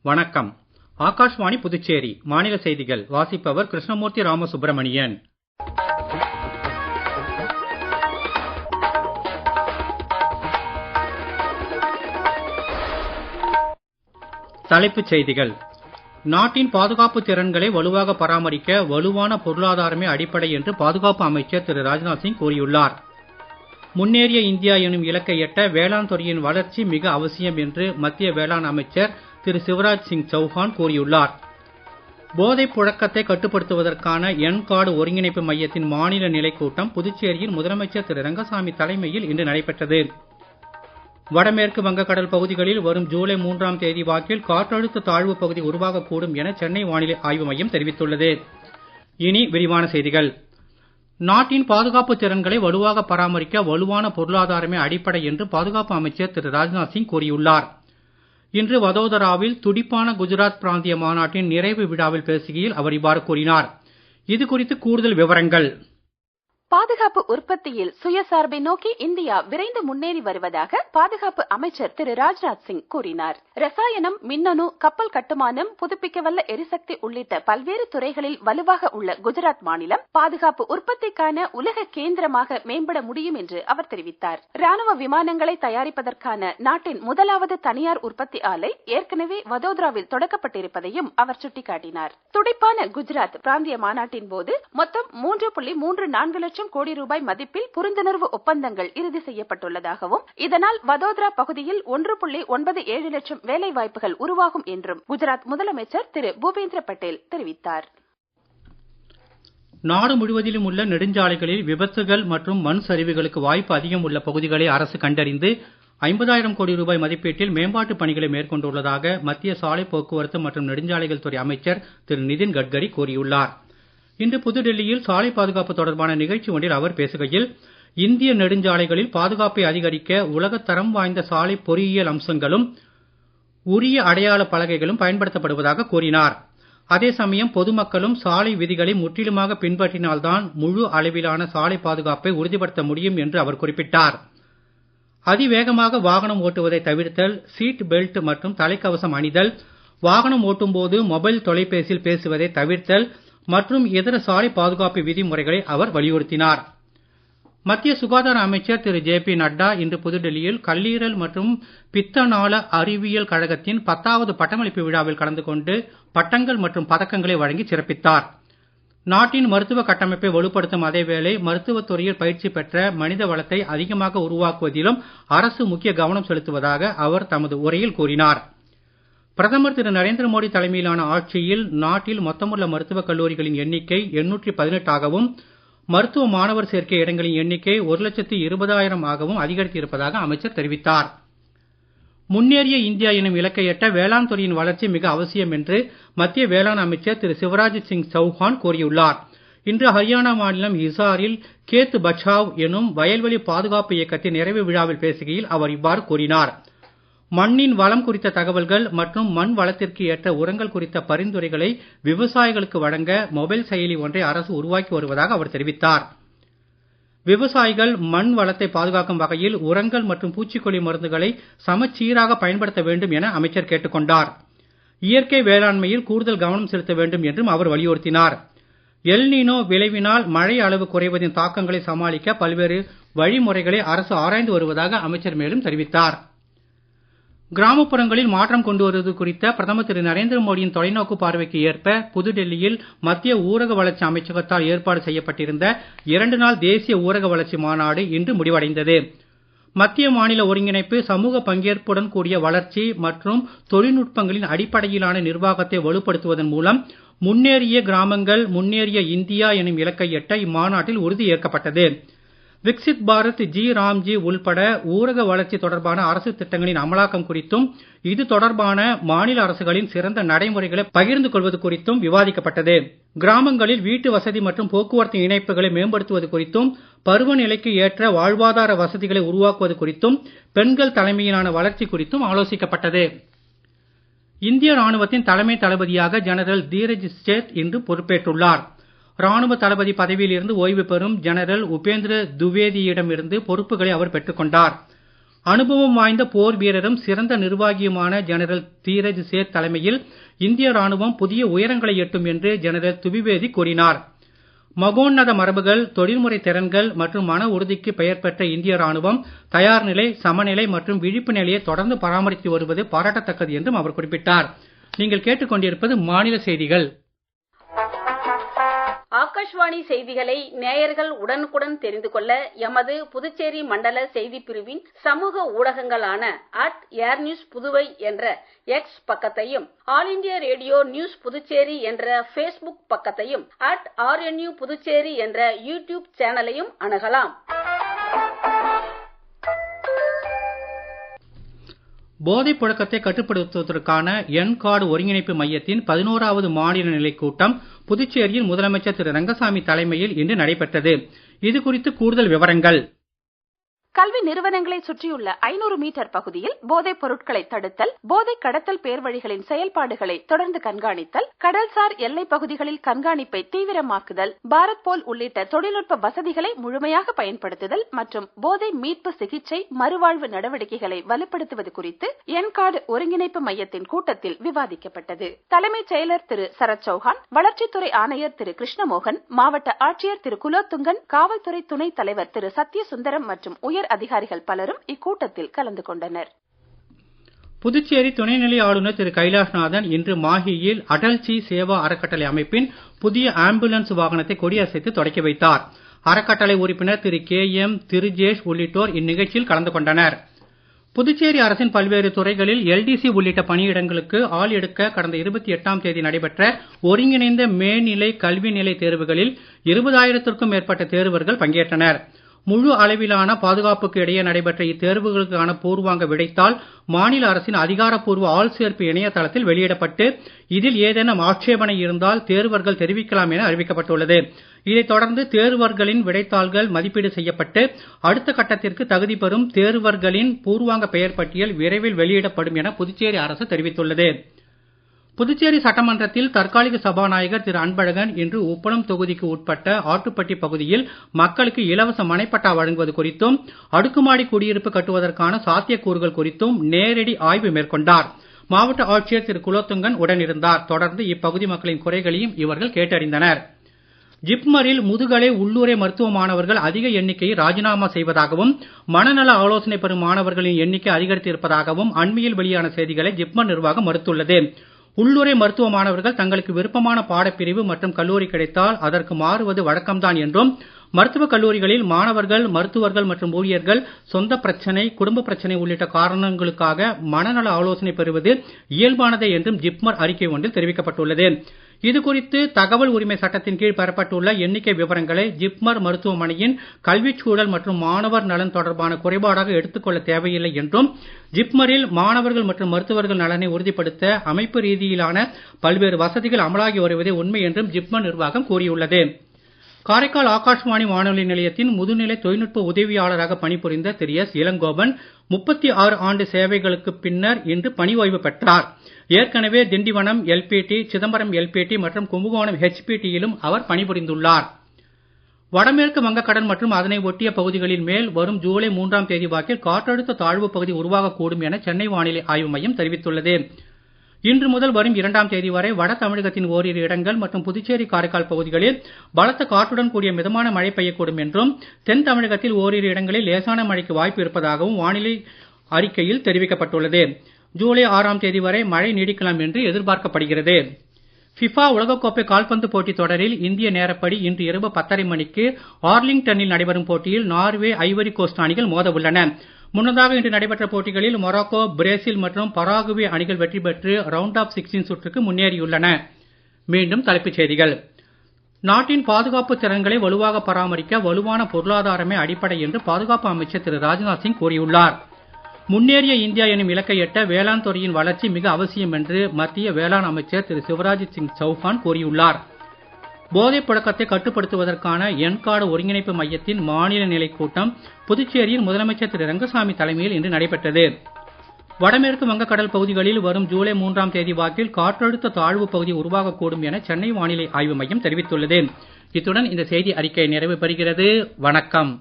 வணக்கம். ஆகாஷ்வாணி புதுச்சேரி மாநில செய்திகள் வாசிப்பவர் கிருஷ்ணமூர்த்தி ராமசுப்ரமணியன். தலைப்புச் செய்திகள். நாட்டின் பாதுகாப்பு திறன்களை வலுவாக பராமரிக்க வலுவான பொருளாதாரமே அடிப்படை என்று பாதுகாப்பு அமைச்சர் திரு ராஜ்நாத் சிங் கூறியுள்ளார். முன்னேறிய இந்தியா எனும் இலக்கை எட்ட வேளாண் துறையின் வளர்ச்சி மிக அவசியம் என்று மத்திய வேளாண் அமைச்சர் திரு சிவராஜ் சிங் சௌஹான் கூறியுள்ளார். போதைப் புழக்கத்தை கட்டுப்படுத்துவதற்கான என்கார்டு ஒருங்கிணைப்பு மையத்தின் மாநில நிலைக் கூட்டம் புதுச்சேரியில் முதலமைச்சர் திரு ரங்கசாமி தலைமையில் இன்று நடைபெற்றது. வடமேற்கு வங்கக்கடல் பகுதிகளில் வரும் ஜூலை 3ஆம் தேதி வாக்கில் காற்றழுத்த தாழ்வு பகுதி உருவாகக்கூடும் என சென்னை வானிலை ஆய்வு மையம் தெரிவித்துள்ளது. இனி விரிவான செய்திகள். நாட்டின் பாதுகாப்பு திறன்களை வலுவாக பராமரிக்க வலுவான பொருளாதாரமே அடிப்படை என்று பாதுகாப்பு அமைச்சர் திரு ராஜ்நாத் சிங் கூறியுள்ளார். இன்று வதோதராவில் துடிப்பான குஜராத் பிராந்திய மாநாட்டின் நிறைவு விழாவில் பேசுகையில் அவர் இவ்வாறு கூறினார். இது குறித்து கூடுதல் விவரங்கள். பாதுகாப்பு உற்பத்தியில் சுயசார்பை நோக்கி இந்தியா விரைந்து முன்னேறி வருவதாக பாதுகாப்பு அமைச்சர் திரு ராஜ்நாத் சிங் கூறினார். ரசாயனம், மின்னணு, கப்பல் கட்டுமானம், புதுப்பிக்கவல்ல எரிசக்தி உள்ளிட்ட பல்வேறு துறைகளில் வலுவாக உள்ள குஜராத் மாநிலம் பாதுகாப்பு உற்பத்திக்கான உலக கேந்திரமாக மேம்பட முடியும் என்று அவர் தெரிவித்தார். ராணுவ விமானங்களை தயாரிப்பதற்கான நாட்டின் முதலாவது தனியார் உற்பத்தி ஆலை ஏற்கனவே வதோதராவில் தொடக்கப்பட்டிருப்பதையும் அவர் சுட்டிக்காட்டினார். துடிப்பான குஜராத் பிராந்திய மாநாட்டின் போது மொத்தம் 3.34 லட்சம் கோடி ரூபாய் மதிப்பில் புரிந்துணர்வு ஒப்பந்தங்கள் இறுதி செய்யப்பட்டுள்ளதாகவும் இதனால் வதோதரா பகுதியில் 1.97 லட்சம் வேலை வாய்ப்புகள் உருவாகும் என்றும் குஜராத் முதலமைச்சர் திரு பூபேந்திர பட்டேல் தெரிவித்தார். நாடு முழுவதிலும் உள்ள நெடுஞ்சாலைகளில் விபத்துகள் மற்றும் மண் சரிவுகளுக்கு வாய்ப்பு அதிகம் உள்ள பகுதிகளை அரசு கண்டறிந்து 50,000 கோடி ரூபாய் மதிப்பீட்டில் மேம்பாட்டு பணிகளை மேற்கொண்டுள்ளதாக மத்திய சாலை போக்குவரத்து மற்றும் நெடுஞ்சாலைகள் துறை அமைச்சர் திரு நிதின் கட்கரி கூறியுள்ளார். இன்று புதுடெல்லியில் சாலை பாதுகாப்பு தொடர்பான நிகழ்ச்சி ஒன்றில் அவர் பேசுகையில், இந்திய நெடுஞ்சாலைகளில் பாதுகாப்பை அதிகரிக்க உலகத் தரம் வாய்ந்த சாலை பொறியியல் அம்சங்களும் உரிய அடையாள பலகைகளும் பயன்படுத்தப்படுவதாக கூறினார். அதே சமயம் பொதுமக்களும் சாலை விதிகளை முற்றிலுமாக பின்பற்றினால்தான் முழு அளவிலான சாலை பாதுகாப்பை உறுதிப்படுத்த முடியும் என்று அவர் குறிப்பிட்டார். அதிவேகமாக வாகனம் ஓட்டுவதை தவிர்த்தல், சீட் பெல்ட் மற்றும் தலைக்கவசம் அணிதல், வாகனம் ஓட்டும் போது மொபைல் தொலைபேசியில் பேசுவதை தவிர்த்தல் மற்றும் இதர சாலை பாதுகாப்பு விதிமுறைகளை அவர் வலியுறுத்தினார். மத்திய சுகாதார அமைச்சர் திரு ஜே.பி. நட்டா இன்று புதுடெல்லியில் கல்லீரல் மற்றும் பித்தநாள அறிவியல் கழகத்தின் 10வது பட்டமளிப்பு விழாவில் கலந்து கொண்டு பட்டங்கள் மற்றும் பதக்கங்களை வழங்கி சிறப்பித்தார். நாட்டின் மருத்துவ கட்டமைப்பை வலுப்படுத்தும் அதேவேளை மருத்துவத் துறையில் பயிற்சி பெற்ற மனித வளத்தை அதிகமாக உருவாக்குவதிலும் அரசு முக்கிய கவனம் செலுத்துவதாக அவர் தமது உரையில் கூறினார். பிரதமர் திரு நரேந்திர மோடி தலைமையிலான ஆட்சியில் நாட்டில் மொத்தமுள்ள மருத்துவக் கல்லூரிகளின் எண்ணிக்கை 818 ஆகவும் மருத்துவ மாணவர் சேர்க்கை இடங்களின் எண்ணிக்கை 1,20,000 ஆகவும் அதிகரித்திருப்பதாக அமைச்சர் தெரிவித்தார். முன்னேறிய இந்தியா எனும் இலக்கை எட்ட வேளாண் துறையின் வளர்ச்சி மிக அவசியம் என்று மத்திய வேளாண் அமைச்சர் திரு சிவராஜ் சிங் சௌஹான் கூறியுள்ளார். இன்று ஹரியானா மாநிலம் ஹிசாரில் கேத் பச்சாவ் எனும் வயல்வெளி பாதுகாப்பு இயக்கத்தின் நிறைவு விழாவில் பேசுகையில் அவர் இவ்வாறு கூறினார். மண்ணின் வளம் குறித்த தகவல்கள் மற்றும் மண் வளத்திற்கு ஏற்ற உரங்கள் குறித்த பரிந்துரைகளை விவசாயிகளுக்கு வழங்க மொபைல் செயலி ஒன்றை அரசு உருவாக்கி வருவதாக அவர் தெரிவித்தார். விவசாயிகள் மண் வளத்தை பாதுகாக்கும் வகையில் உரங்கள் மற்றும் பூச்சிக்கொல்லி மருந்துகளை சமச்சீராக பயன்படுத்த வேண்டும் என அமைச்சர் கேட்டுக்கொண்டார். இயற்கை வேளாண்மையில் கூடுதல் கவனம் செலுத்த வேண்டும் என்றும் அவர் வலியுறுத்தினார். எல்னினோ விளைவினால் மழை அளவு குறைவதின் தாக்கங்களை சமாளிக்க பல்வேறு வழிமுறைகளை அரசு ஆராய்ந்து வருவதாக அமைச்சர் மேலும் தெரிவித்தார். கிராமப்புறங்களில் மாற்றம் கொண்டு வருவது குறித்த பிரதமர் திரு நரேந்திர மோடியின் தொலைநோக்கு பார்வைக்கு ஏற்ப புதுடெல்லியில் மத்திய ஊரக வளர்ச்சி அமைச்சகத்தால் ஏற்பாடு செய்யப்பட்டிருந்த 2 நாள் தேசிய ஊரக வளர்ச்சி மாநாடு இன்று முடிவடைந்தது. மத்திய மாநில ஒருங்கிணைப்பு, சமூக பங்கேற்புடன் கூடிய வளர்ச்சி மற்றும் தொழில்நுட்பங்களின் அடிப்படையிலான நிர்வாகத்தை வலுப்படுத்துவதன் மூலம் முன்னேறிய கிராமங்கள் முன்னேறிய இந்தியா எனும் இலக்கை எட்ட இம்மாநாட்டில் உறுதி ஏற்கப்பட்டது. விக்சித் பாரத், ஜி ராம்ஜி உள்பட ஊரக வளர்ச்சி தொடர்பான அரசு திட்டங்களின் அமலாக்கம் குறித்தும் இது தொடர்பான மாநில அரசுகளின் சிறந்த நடைமுறைகளை பகிர்ந்து கொள்வது குறித்தும் விவாதிக்கப்பட்டது. கிராமங்களில் வீட்டு வசதி மற்றும் போக்குவரத்து இணைப்புகளை மேம்படுத்துவது குறித்தும், பருவநிலைக்கு ஏற்ற வாழ்வாதார வசதிகளை உருவாக்குவது குறித்தும், பெண்கள் தலைமையிலான வளர்ச்சி குறித்தும் ஆலோசிக்கப்பட்டது. இந்திய ராணுவத்தின் தலைமை தளபதியாக ஜெனரல் தீரஜ் சேத் இன்று பொறுப்பேற்றுள்ளார். ராணுவ தளபதி பதவியில் இருந்து ஓய்வு பெறும் ஜெனரல் உபேந்திர துவேதியிடம் இருந்து பொறுப்புகளை அவர் பெற்றுக் கொண்டார். அனுபவம் வாய்ந்த போர் வீரரும் சிறந்த நிர்வாகியுமான ஜெனரல் தீரஜ் சேத் தலைமையில் இந்திய ராணுவம் புதிய உயரங்களை எட்டும் என்று ஜெனரல் துவிவேதி கூறினார். மகோன்னத மரபுகள், தொழில்முறை திறன்கள் மற்றும் மன உறுதிக்கு பெயர் பெற்ற இந்திய ராணுவம் தயார் நிலை, சமநிலை மற்றும் விழிப்பு நிலையை தொடர்ந்து பராமரித்து வருவது பாராட்டத்தக்கது என்றும் அவர் குறிப்பிட்டார். நீங்கள் கேட்டுக்கொண்டிருப்பது மாநில செய்திகள். ஆகாஷ்வாணி செய்திகளை நேயர்கள் உடனுக்குடன் தெரிந்து கொள்ள எமது புதுச்சேரி மண்டல செய்தி பிரிவின் சமூக ஊடகங்களான @airnews புதுவை என்ற எக்ஸ் பக்கத்தையும், all India radio news Puducherry என்ற Facebook பக்கத்தையும், @RNU புதுச்சேரி என்ற யூடியூப் சேனலையும் அணுகலாம். போதைப் புழக்கத்தை கட்டுப்படுத்துவதற்கான என்கார்டு ஒருங்கிணைப்பு மையத்தின் 11வது மாநில நிலைக் கூட்டம் புதுச்சேரியில் முதலமைச்சர் திரு ரங்கசாமி தலைமையில் இன்று நடைபெற்றது. இது குறித்து கூடுதல் விவரங்கள். கல்வி நிறுவனங்களை சுற்றியுள்ள 500 மீட்டர் பகுதியில் போதைப் பொருட்களை தடுத்தல், போதை கடத்தல் பேர்வழிகளின் செயல்பாடுகளை தொடர்ந்து கண்காணித்தல், கடல்சார் எல்லைப் பகுதிகளில் கண்காணிப்பை தீவிரமாக்குதல், பாரத் போல் உள்ளிட்ட தொழில்நுட்ப வசதிகளை முழுமையாக பயன்படுத்துதல் மற்றும் போதை மீட்பு சிகிச்சை மறுவாழ்வு நடவடிக்கைகளை வலுப்படுத்துவது குறித்து என்கார்டு ஒருங்கிணைப்பு மையத்தின் கூட்டத்தில் விவாதிக்கப்பட்டது. தலைமைச் செயலர் திரு சரத் சௌஹான், வளர்ச்சித்துறை ஆணையர் திரு கிருஷ்ணமோகன், மாவட்ட ஆட்சியர் திரு குலோத்துங்கன், காவல்துறை துணைத் தலைவர் திரு சத்யசுந்தரம் மற்றும் உயர் அதிகாரிகள் பலரும் இக்கூட்டத்தில் கலந்து கொண்டனர். புதுச்சேரி துணைநிலை ஆளுநர் திரு கைலாஷ்நாதன் இன்று மாஹியில் அடல்ஜி சேவா அறக்கட்டளை அமைப்பின் புதிய ஆம்புலன்ஸ் வாகனத்தை கொடியசைத்து தொடக்கி வைத்தார். அறக்கட்டளை உறுப்பினர் திரு KM திருஜேஷ் உள்ளிட்டோர் இந்நிகழ்ச்சியில் கலந்து கொண்டனர். புதுச்சேரி அரசின் பல்வேறு துறைகளில் LDC உள்ளிட்ட பணியிடங்களுக்கு ஆள் எடுக்க கடந்த 28ஆம் தேதி நடைபெற்ற ஒருங்கிணைந்த மேல்நிலை கல்வி நிலை தேர்வுகளில் 20,000க்கும் மேற்பட்ட தேர்வர்கள் பங்கேற்றனர். முழு அளவிலான பாதுகாப்புக்கு இடையே நடைபெற்ற இத்தேர்வுகளுக்கான பூர்வாங்க விடைத்தாள் மாநில அரசின் அதிகாரப்பூர்வ ஆள் சேர்ப்பு இணையதளத்தில் வெளியிடப்பட்டு இதில் ஏதேனும் ஆட்சேபனை இருந்தால் தேர்வர்கள் தெரிவிக்கலாம் என அறிவிக்கப்பட்டுள்ளது. இதைத் தொடர்ந்து தேர்வர்களின் விடைத்தாள்கள் மதிப்பீடு செய்யப்பட்டு அடுத்த கட்டத்திற்கு தகுதி பெறும் தேர்வர்களின் பூர்வாங்க பெயர் பட்டியல் விரைவில் வெளியிடப்படும் என புதுச்சேரி அரசு தெரிவித்துள்ளது. புதுச்சேரி சட்டமன்றத்தில் தற்காலிக சபாநாயகர் திரு அன்பழகன் இன்று உப்பளம் தொகுதிக்கு உட்பட்ட ஆட்டுப்பட்டி பகுதியில் மக்களுக்கு இலவச மனைப்பட்டா வழங்குவது குறித்தும் அடுக்குமாடி குடியிருப்பு கட்டுவதற்கான சாத்தியக்கூறுகள் குறித்தும் நேரடி ஆய்வு மேற்கொண்டார். மாவட்ட ஆட்சியர் திரு குலோத்துங்கன் உடனிருந்தார். தொடர்ந்து இப்பகுதி மக்களின் குறைகளையும் இவர்கள் கேட்டறிந்தனர். ஜிப்மரில் முதுகலை உள்ளூரை மருத்துவ மாணவர்கள் அதிக எண்ணிக்கையை ராஜினாமா செய்வதாகவும் மனநல ஆலோசனை பெறும் மாணவர்களின் எண்ணிக்கை அதிகரித்து இருப்பதாகவும் அண்மையில் வெளியான செய்திகளை ஜிப்மர் நிர்வாகம் மறுத்துள்ளது. உள்ளூரை மருத்துவ மாணவர்கள் தங்களுக்கு விருப்பமான பாடப்பிரிவு மற்றும் கல்லூரி கிடைத்தால் அதற்கு மாறுவது வழக்கம்தான் என்றும், மருத்துவக் கல்லூரிகளில் மாணவர்கள், மருத்துவர்கள் மற்றும் ஊழியர்கள் சொந்த பிரச்சனை, குடும்ப பிரச்சனை உள்ளிட்ட காரணங்களுக்காக மனநல ஆலோசனை பெறுவது இயல்பானதே என்றும் ஜிப்மர் அறிக்கை ஒன்றில் தெரிவிக்கப்பட்டுள்ளது. இது குறித்து தகவல் உரிமை சட்டத்தின் கீழ் பெறப்பட்டுள்ள எண்ணிக்கை விவரங்களை ஜிப்மர் மருத்துவமனையின் கல்விச் சூழல் மற்றும் மாணவர் நலன் தொடர்பான குறைபாடாக எடுத்துக்கொள்ள தேவையில்லை என்றும், ஜிப்மரில் மாணவர்கள் மற்றும் மருத்துவர்கள் நலனை உறுதிப்படுத்த அமைப்பு ரீதியிலான பல்வேறு வசதிகள் அமலாகி வருவதே உண்மை என்றும் ஜிப்மர் நிர்வாகம் கூறியுள்ளது. காரைக்கால் ஆகாஷ்வாணி வானொலி நிலையத்தின் முதுநிலை தொழில்நுட்ப உதவியாளராக பணிபுரிந்த திரு எஸ். இளங்கோவன் 36 ஆண்டு சேவைகளுக்கு பின்னர் இன்று பணி ஓய்வு பெற்றார். ஏற்கனவே திண்டிவனம் LPT, சிதம்பரம் LPT மற்றும் கும்பகோணம் HPTயிலும் அவர் பணிபுரிந்துள்ளார். வடமேற்கு வங்கக்கடல் மற்றும் அதனை ஒட்டிய பகுதிகளின் மேல் வரும் ஜூலை 3ஆம் தேதி வாக்கில் காற்றழுத்த தாழ்வு பகுதி உருவாகக்கூடும் என சென்னை வானிலை ஆய்வு மையம் தெரிவித்துள்ளது. இன்று முதல் வரும் 2ஆம் தேதி வரை வட தமிழகத்தின் ஓரிரு இடங்கள் மற்றும் புதுச்சேரி காரைக்கால் பகுதிகளில் பலத்த காற்றுடன் கூடிய மிதமான மழை பெய்யக்கூடும் என்றும், தென் தமிழகத்தில் ஓரிரு இடங்களில் லேசான மழைக்கு வாய்ப்பு இருப்பதாகவும் வானிலை அறிக்கையில் தெரிவிக்கப்பட்டுள்ளது. ஜூலை 6ஆம் தேதி வரை மழை நீடிக்கலாம் என்று எதிர்பார்க்கப்படுகிறது. ஃபிஃபா உலகக்கோப்பை கால்பந்து போட்டித் தொடரில் இந்திய நேரப்படி இன்று இரவு 10:30 மணிக்கு ஆர்லிங்டனில் நடைபெறும் போட்டியில் நார்வே, ஐவரி கோஸ்ட் அணிகள் மோத உள்ளன. முன்னதாக இன்று நடைபெற்ற போட்டிகளில் மொராக்கோ, பிரேசில் மற்றும் பராகுவே அணிகள் வெற்றி பெற்று ரவுண்ட் ஆப் 16 சுற்றுக்கு முன்னேறியுள்ளன. மீண்டும் தலைப்புச் செய்திகள். நாட்டின் பாதுகாப்பு திறன்களை வலுவாக பராமரிக்க வலுவான பொருளாதாரமே அடிப்படை என்று பாதுகாப்பு அமைச்சர் திரு ராஜ்நாத் சிங் கூறியுள்ளார். முன்னேறிய இந்தியா எனும் இலக்கை எட்ட வேளாண் துறையின் வளர்ச்சி மிக அவசியம் என்று மத்திய வேளாண் அமைச்சர் திரு சிவராஜ் சிங் சௌஹான் கூறியுள்ளார். போதைப் புழக்கத்தை கட்டுப்படுத்துவதற்கான என்கார்டு ஒருங்கிணைப்பு மையத்தின் மாநில நிலைக் கூட்டம் புதுச்சேரியில் முதலமைச்சர் திரு ரங்கசாமி தலைமையில் இன்று நடைபெற்றது. வடமேற்கு வங்கக்கடல் பகுதிகளில் வரும் ஜூலை 3ஆம் தேதி வாக்கில் காற்றழுத்த தாழ்வு பகுதி உருவாகக்கூடும் என சென்னை வானிலை ஆய்வு மையம் தெரிவித்துள்ளது. இத்துடன் இந்த செய்தி அறிக்கை நிறைவு பெறுகிறது. வணக்கம்.